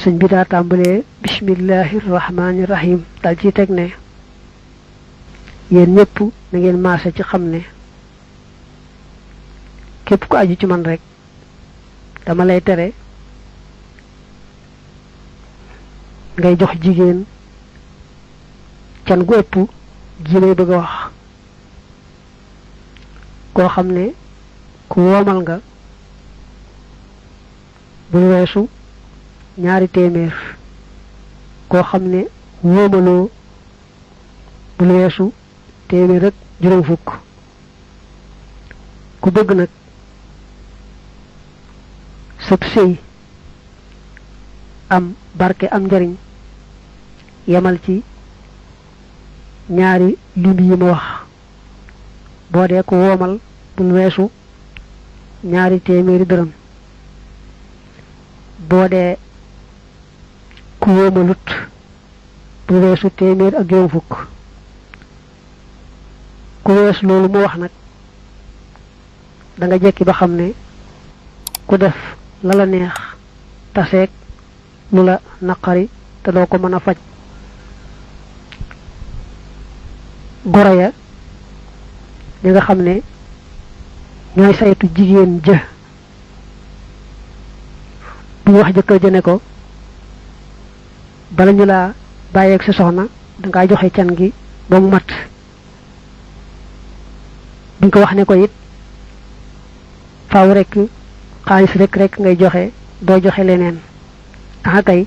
sëñ bi daa tàmbalee bismillahir rahmanir rahim dal ci teg ne yéen ñëpp na ngeen maase ci xam ne képp ku aju ci man rek dama lay tere ngay jox jigéen can gu ëpp gi may bëgg a wax koo xam ne ku woomal nga bul weesu ñaari téeméer koo xam ne wóomaloo bul weesu téeméer ak juróom fukk ku bëgg nag sëb sëy am barke am njariñ yemal ci ñaari lim yi ma wax boo dee ko woomal bul weesu ñaari téeméeri dërëm boo dee ku wóomalut bul weesu téeméer ak juróom fukk ku wees loolu mu wax nag da nga jekki ba xam ne ku def la la neex taseeg lu la naqari te doo ko mën a faj goro ya ñi nga xam ne ñooy saytu jigéen jë bu wax jëkkër ja ne ko bala ñu laa bàyyeeg sa soxna dangaa joxe can gi ba mu mat buñ ko wax ne ko it faaw rek xaalis rek ngay joxe doo joxe leneen aha kay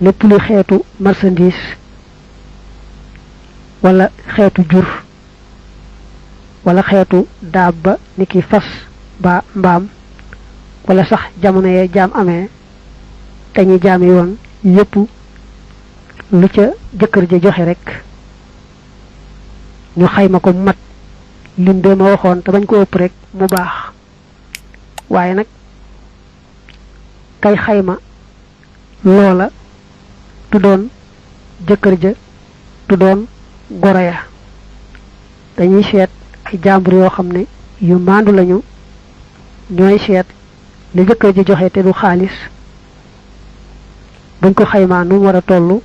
lépp lu xeetu marchandise wala xeetu jur wala xeetu daaba niki fas ba mbaam wala sax jamono ya jaam amee te ñi jaam yi woon yépp lu ca jëkkër ja joxe rek ñu xayma ko mat lim be ma waxoon te bañ ko ëpp rek mu baax waaye nag kay xayma loola tu doon jëkkër ja tu doon goro ya dañuy seet ay jàmbur yoo xam ne yu maandu lañu ñooy seet li jëkkër ji joxe te du xaalis buñ ko xaymaa nu war a toll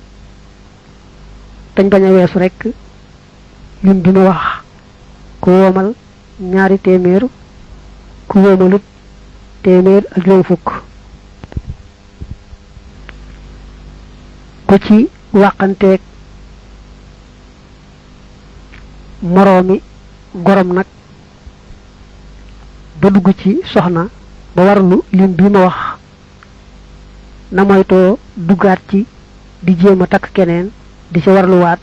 dañ bañ a weesu rek lim bi ma wax ku woomal ñaari téeméer ku woomalut téeméer ak juróom fukk ku ci wàqanteeg moroomi gorom nag ba dugg ci soxna ba warlu lim bi ma wax na moytoo duggaat ci di jéem a takk keneen di ci warluwaat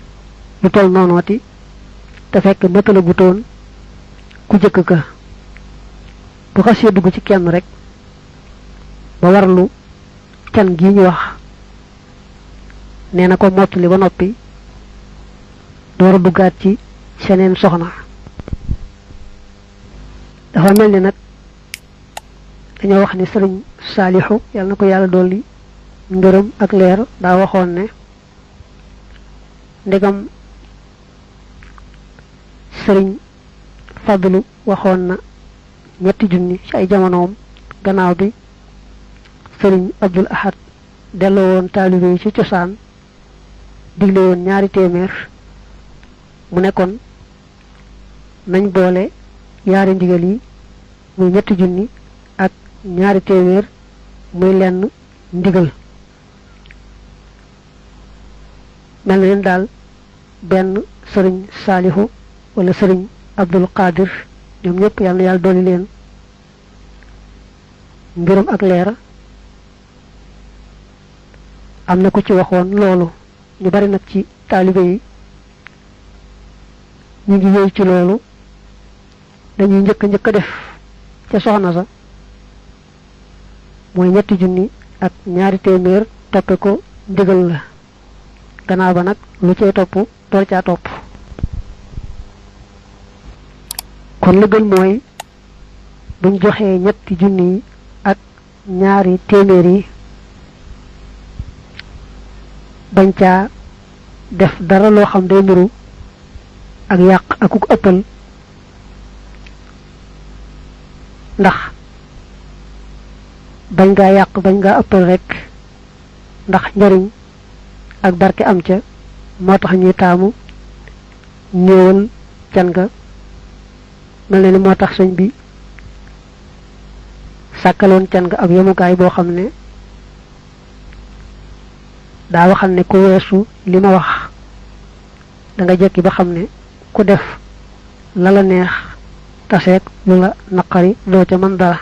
lu tol noonooti te fekk mëtala gu toon ku jëkk ka bu xasee dugg ci kenn rek ba warlu can gi ñu wax nee na ko mottali ba noppi door a duggaat ci seneen soxna dafa mel ni nag dañoo wax ni sëriñ Saalihu yàlla na ko yàlla dolli ngërëm ak leer daa waxoon ne ndegam sëriñ Fadlu waxoon na ñetti junni ci ay jamonoom gannaaw bi sëriñ Abdul Ahad delloo woon taalibe yi ci cosaan digle woon ñaari téeméer mu nekkoon nañ boole yaari ndigal yi muy ñetti junni ak ñaari téeméer muy lenn ndigal mel na leen daal benn sëriñ Saalihu wala sëriñ Abdul Qadir ñoom ñëpp yàlla na yàlla dolli leen ngërëm ak leer am na ku ci waxoon loolu ñu bari nag ci taalibe yi ñu ngi wéy ci loolu dañuy njëkk a def ca soxna sa mooy ñetti junni ak ñaari téeméer toppe ko ndigal la gannaaw ba nag lu cay topp door caa topp kon la gën mooy buñ joxee ñetti junni ak ñaari téeméer yi bañ caa def dara loo xam day niru ak yàq akuk ëppal ndax bañ ngaa yàq bañ ngaa ëppal rek ndax njariñ ak barke am ca moo tax ñuy taamu néewal can ga mel na ni moo tax sëñ bi sàkkaloon can ga ab yemukaay boo xam ne daa waxal ne ku weesu li ma wax da nga jekki ba xam ne ku def la la neex taseeg lu la naqari doo ca mën dara